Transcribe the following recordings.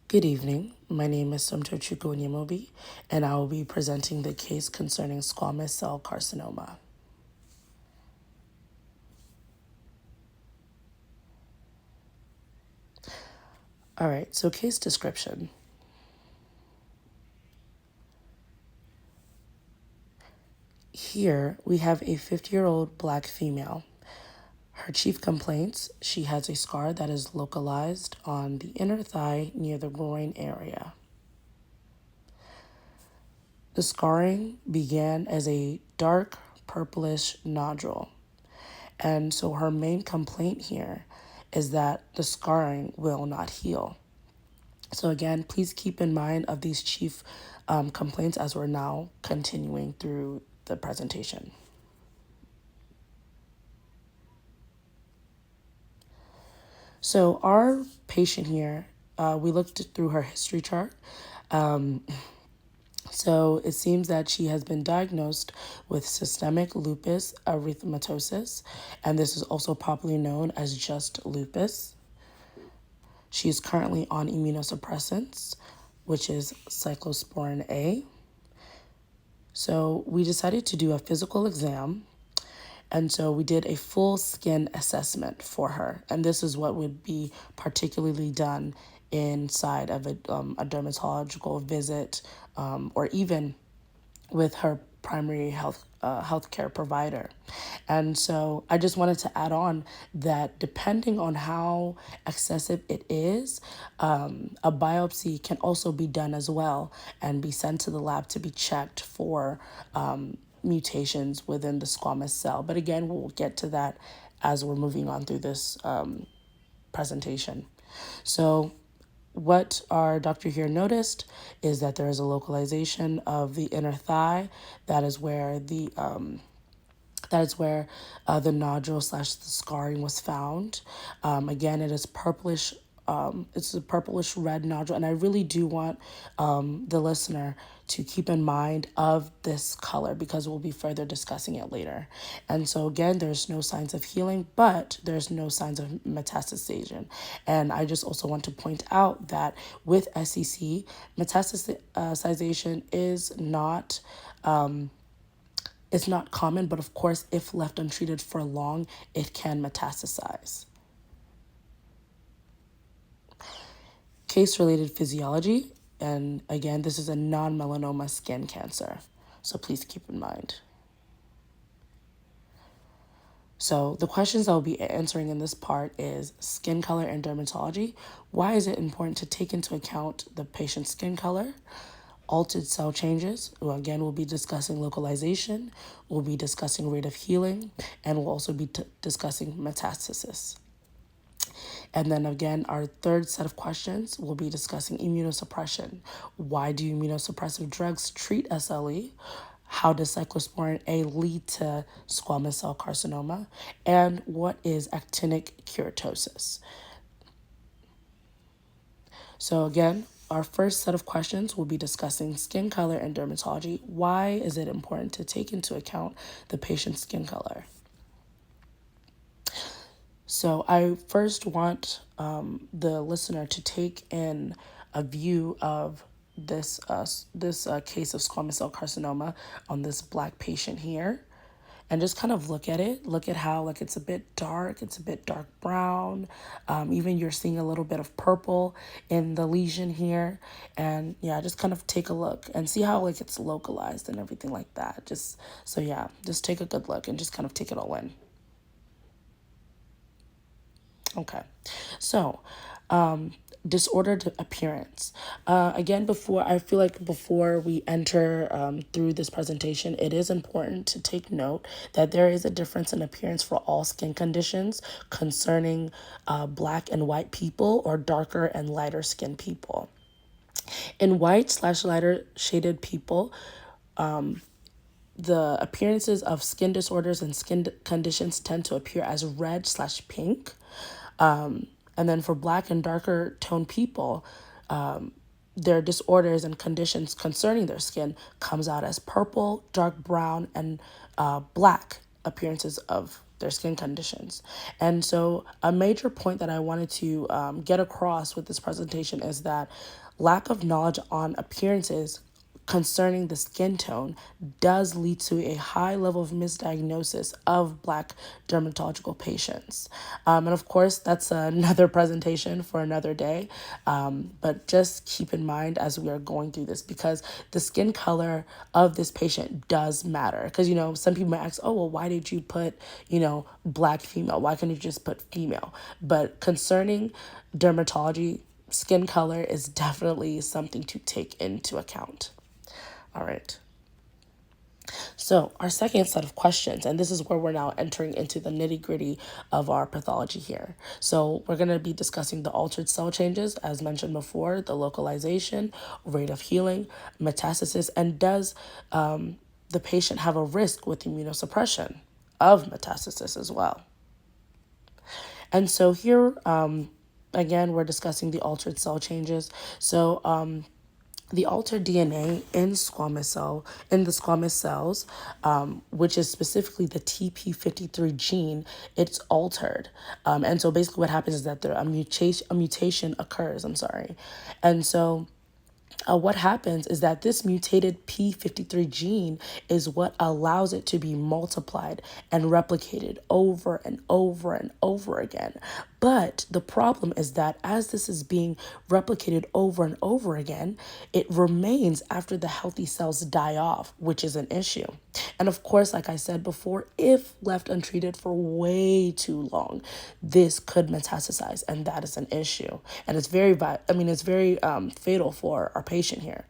Good evening. My name is Somto Onyemobi, and I will be presenting the case concerning squamous cell carcinoma. All right, so case description. Here we have a 50-year-old black female. Her chief complaints: she has a scar that is localized on the inner thigh near the groin area. The scarring began as a dark purplish nodule. And so her main complaint here is that the scarring will not heal. So again, please keep in mind of these chief complaints as we're now continuing through the presentation. So our patient here, we looked through her history chart. So it seems that she has been diagnosed with systemic lupus erythematosus, and this is also popularly known as just lupus. She is currently on immunosuppressants, which is cyclosporin A. So we decided to do a physical exam, and so we did a full skin assessment for her, and this is what would be particularly done inside of a dermatological visit, or even with her primary healthcare provider. And so I just wanted to add on that depending on how excessive it is, a biopsy can also be done as well and be sent to the lab to be checked for mutations within the squamous cell. But again, we'll get to that as we're moving on through this presentation. So what our doctor here noticed is that there is a localization of the inner thigh. That is where the nodule / the scarring was found. Again, it is purplish. It's a purplish red nodule, and I really do want the listener to keep in mind of this color because we'll be further discussing it later. And so again, there's no signs of healing, but there's no signs of metastasization. And I just also want to point out that with SCC, metastasization is not it's not common, but of course, if left untreated for long, it can metastasize. Case-related physiology, and again, this is a non-melanoma skin cancer, so please keep in mind. So the questions I'll be answering in this part is skin color and dermatology. Why is it important to take into account the patient's skin color? Altered cell changes. Well, again, we'll be discussing localization. We'll be discussing rate of healing, and we'll also be discussing metastasis. And then again, our third set of questions, we'll be discussing immunosuppression. Why do immunosuppressive drugs treat SLE? How does cyclosporin A lead to squamous cell carcinoma? And what is actinic keratosis? So again, our first set of questions will be discussing skin color and dermatology. Why is it important to take into account the patient's skin color? So I first want the listener to take in a view of this case of squamous cell carcinoma on this black patient here, and just kind of look at it. Look at how it's a bit dark. It's a bit dark brown. Even you're seeing a little bit of purple in the lesion here, and yeah, just kind of take a look and see how it's localized and everything like that. Just take a good look and just kind of take it all in. Okay, so disordered appearance. Again, before we enter through this presentation, it is important to take note that there is a difference in appearance for all skin conditions concerning black and white people or darker and lighter skinned people. In white / lighter shaded people, the appearances of skin disorders and skin conditions tend to appear as red / pink. And then for black and darker toned people, their disorders and conditions concerning their skin comes out as purple, dark brown, and black appearances of their skin conditions. And so a major point that I wanted to get across with this presentation is that lack of knowledge on appearances concerning the skin tone does lead to a high level of misdiagnosis of Black dermatological patients. And of course, that's another presentation for another day. But just keep in mind as we are going through this, because the skin color of this patient does matter. Because, some people might ask, oh, well, why did you put, Black female? Why couldn't you just put female? But concerning dermatology, skin color is definitely something to take into account. All right. So our second set of questions, and this is where we're now entering into the nitty gritty of our pathology here. So we're going to be discussing the altered cell changes, as mentioned before, the localization, rate of healing, metastasis, and does the patient have a risk with immunosuppression of metastasis as well? And so here, again, we're discussing the altered cell changes. So the altered DNA in the squamous cells, which is specifically the TP53 gene, it's altered. And so basically what happens is that a mutation occurs, And so what happens is that this mutated P53 gene is what allows it to be multiplied and replicated over and over and over again. But the problem is that as this is being replicated over and over again, it remains after the healthy cells die off, which is an issue. And of course, like I said before, if left untreated for way too long, this could metastasize, and that is an issue. And it's very fatal for our patient here.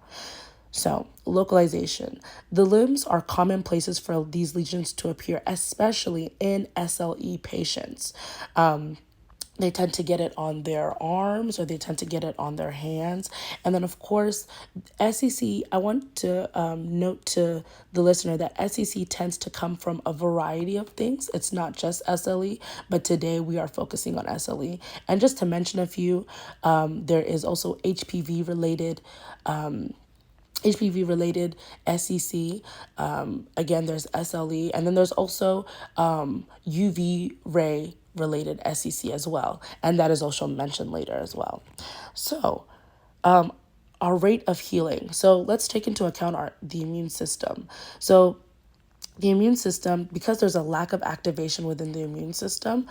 So, localization. The limbs are common places for these lesions to appear, especially in SLE patients. They tend to get it on their arms, or they tend to get it on their hands. And then, of course, SCC, I want to note to the listener that SCC tends to come from a variety of things. It's not just SLE, but today we are focusing on SLE. And just to mention a few, there is also HPV-related SCC. Again, there's SLE, and then there's also UV ray related SCC as well, and that is also mentioned later as well. So, our rate of healing. So let's take into account the immune system. So the immune system, because there's a lack of activation within the immune system,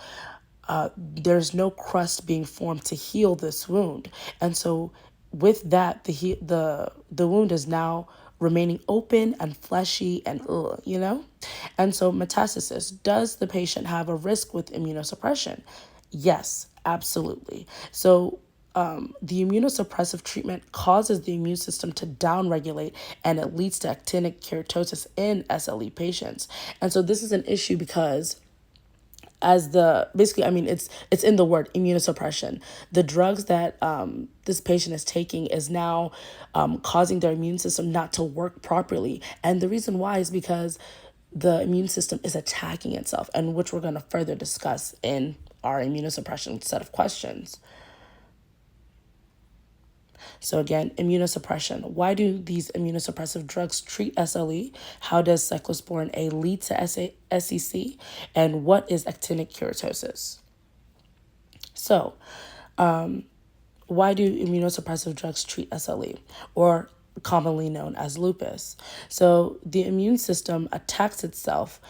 there's no crust being formed to heal this wound, and so with that, the wound is now remaining open and fleshy and and so metastasis. Does the patient have a risk with immunosuppression? Yes, absolutely. So the immunosuppressive treatment causes the immune system to downregulate, and it leads to actinic keratosis in SLE patients. And so this is an issue because it's in the word immunosuppression. The drugs that this patient is taking is now causing their immune system not to work properly. And the reason why is because the immune system is attacking itself, and which we're going to further discuss in our immunosuppression set of questions. So again, immunosuppression. Why do these immunosuppressive drugs treat SLE? How does cyclosporin A lead to SCC? And what is actinic keratosis? So, why do immunosuppressive drugs treat SLE, or commonly known as lupus? So the immune system attacks itself.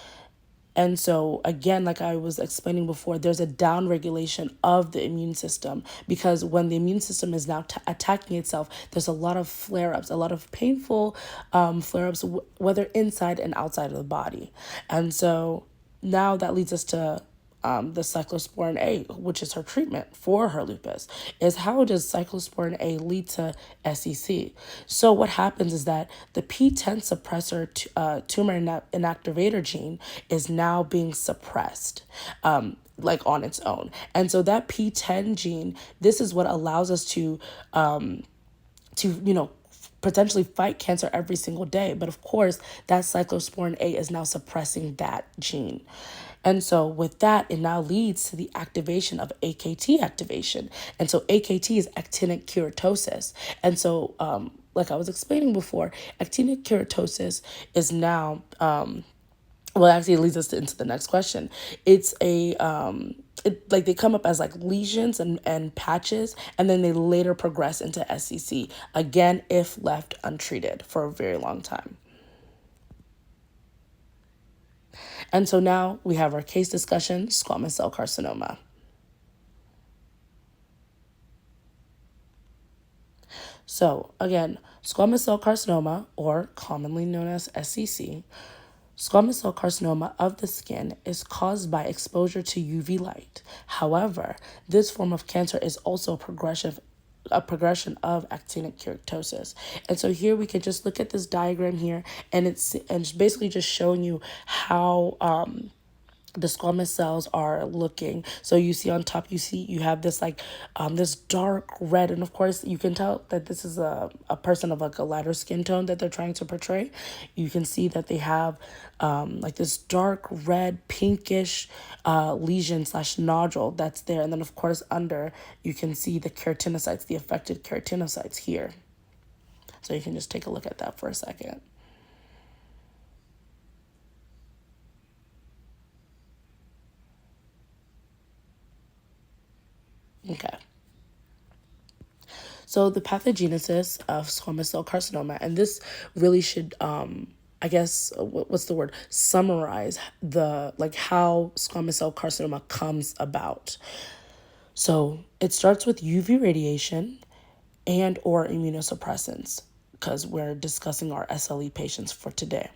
And so, again, like I was explaining before, there's a downregulation of the immune system, because when the immune system is now attacking itself, there's a lot of flare-ups, a lot of painful flare-ups, whether inside and outside of the body. And so now that leads us to the cyclosporin A, which is her treatment for her lupus, is how does cyclosporin A lead to SCC? So what happens is that the P10 suppressor tumor inactivator gene is now being suppressed, on its own. And so that P10 gene, this is what allows us to potentially fight cancer every single day. But of course, that cyclosporin A is now suppressing that gene. And so with that, it now leads to the activation of AKT activation. And so AKT is actinic keratosis. And so, like I was explaining before, actinic keratosis is now Well, actually, it leads us into the next question. It's like they come up as like lesions and patches, and then they later progress into SCC, again, if left untreated for a very long time. And so now we have our case discussion, squamous cell carcinoma. So again, squamous cell carcinoma, or commonly known as SCC, squamous cell carcinoma of the skin is caused by exposure to UV light. However, this form of cancer is also a progression of actinic keratosis. And so here we can just look at this diagram here, and it's basically just showing you how the squamous cells are looking. So you see on top, you have this like this dark red, and of course you can tell that this is a person of like a lighter skin tone that they're trying to portray. You can see that they have like this dark red pinkish lesion slash nodule that's there, and then of course under you can see the keratinocytes, the affected keratinocytes here. So you can just take a look at that for a second. Okay. So the pathogenesis of squamous cell carcinoma, and this really should, I guess, what's the word? Summarize the like how squamous cell carcinoma comes about. So it starts with UV radiation and or immunosuppressants, because we're discussing our SLE patients for today.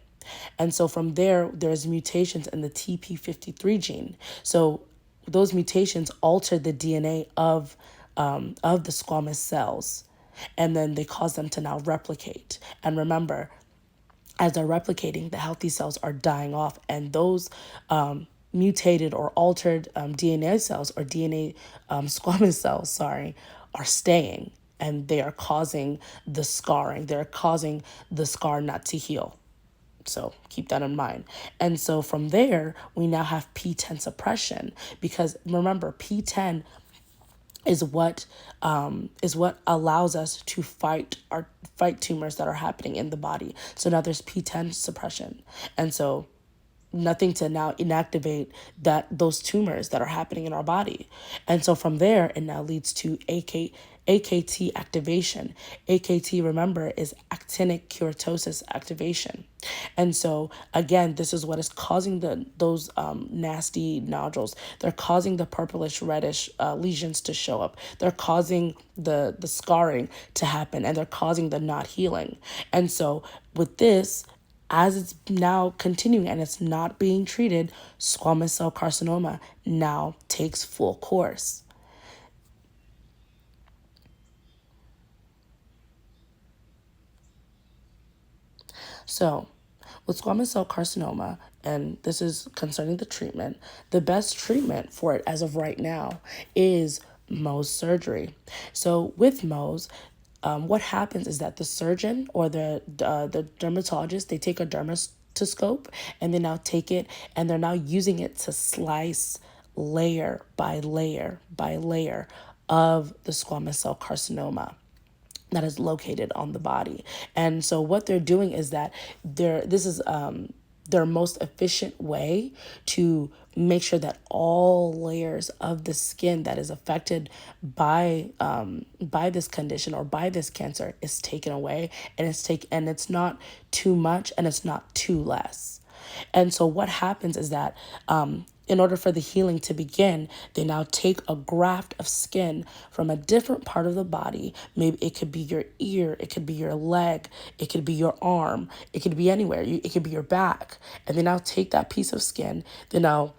And so from there, there's mutations in the TP53 gene. So those mutations alter the DNA of the squamous cells, and then they cause them to now replicate. And remember, as they're replicating, the healthy cells are dying off, and those mutated or altered DNA cells, or DNA squamous cells, sorry, are staying, and they are causing the scarring. They're causing the scar not to heal. So keep that in mind. And so from there, we now have P10 suppression, because remember, P10 is what allows us to fight tumors that are happening in the body. So now there's P10 suppression, and so nothing to now inactivate those tumors that are happening in our body. And so from there, it now leads to AKT activation. AKT, remember, is actinic keratosis activation. And so again, this is what is causing those nasty nodules. They're causing the purplish reddish lesions to show up. They're causing the scarring to happen, and they're causing the not healing. And so with this, as it's now continuing and it's not being treated, squamous cell carcinoma now takes full course. So, with squamous cell carcinoma, and this is concerning the treatment, the best treatment for it as of right now is Mohs surgery. So, with Mohs, what happens is that the surgeon or the dermatologist, they take a dermatoscope, and they now take it and they're now using it to slice layer by layer by layer of the squamous cell carcinoma that is located on the body. And so what they're doing is that this is their most efficient way to make sure that all layers of the skin that is affected by this condition or by this cancer is taken away, and it's not too much and it's not too less. And so what happens is that in order for the healing to begin, they now take a graft of skin from a different part of the body. Maybe it could be your ear, it could be your leg, it could be your arm, it could be anywhere, it could be your back. And they now take that piece of skin, they now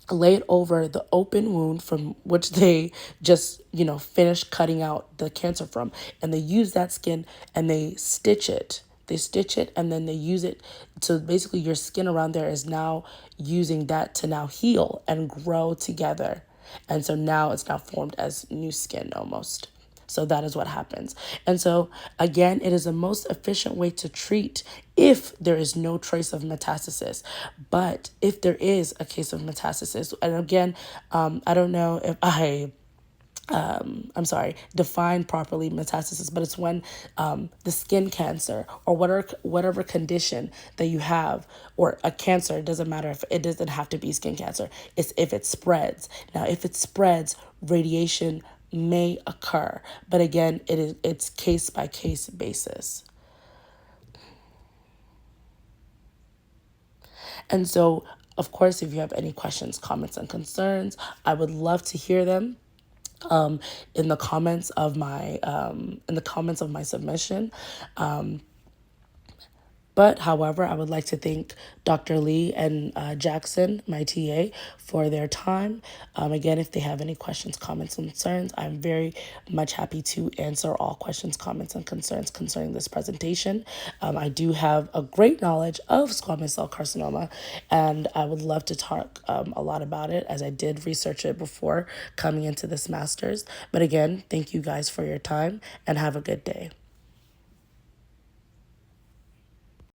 lay it over the open wound from which they just, finished cutting out the cancer from. And they use that skin and they stitch it. They stitch it and then they use it. So basically your skin around there is now using that to now heal and grow together. And so now it's now formed as new skin almost. So that is what happens. And so again, it is the most efficient way to treat if there is no trace of metastasis. But if there is a case of metastasis, and again, I don't know if define properly metastasis, but it's when the skin cancer or whatever condition that you have, or a cancer, it doesn't matter if it doesn't have to be skin cancer. It's if it spreads. Now, if it spreads, radiation may occur, but again, it's case by case basis. And so, of course, if you have any questions, comments, and concerns, I would love to hear them in the comments of my submission. But however, I would like to thank Dr. Lee and Jackson, my TA, for their time. Again, if they have any questions, comments, concerns, I'm very much happy to answer all questions, comments, and concerns concerning this presentation. I do have a great knowledge of squamous cell carcinoma, and I would love to talk a lot about it, as I did research it before coming into this master's. But again, thank you guys for your time, and have a good day.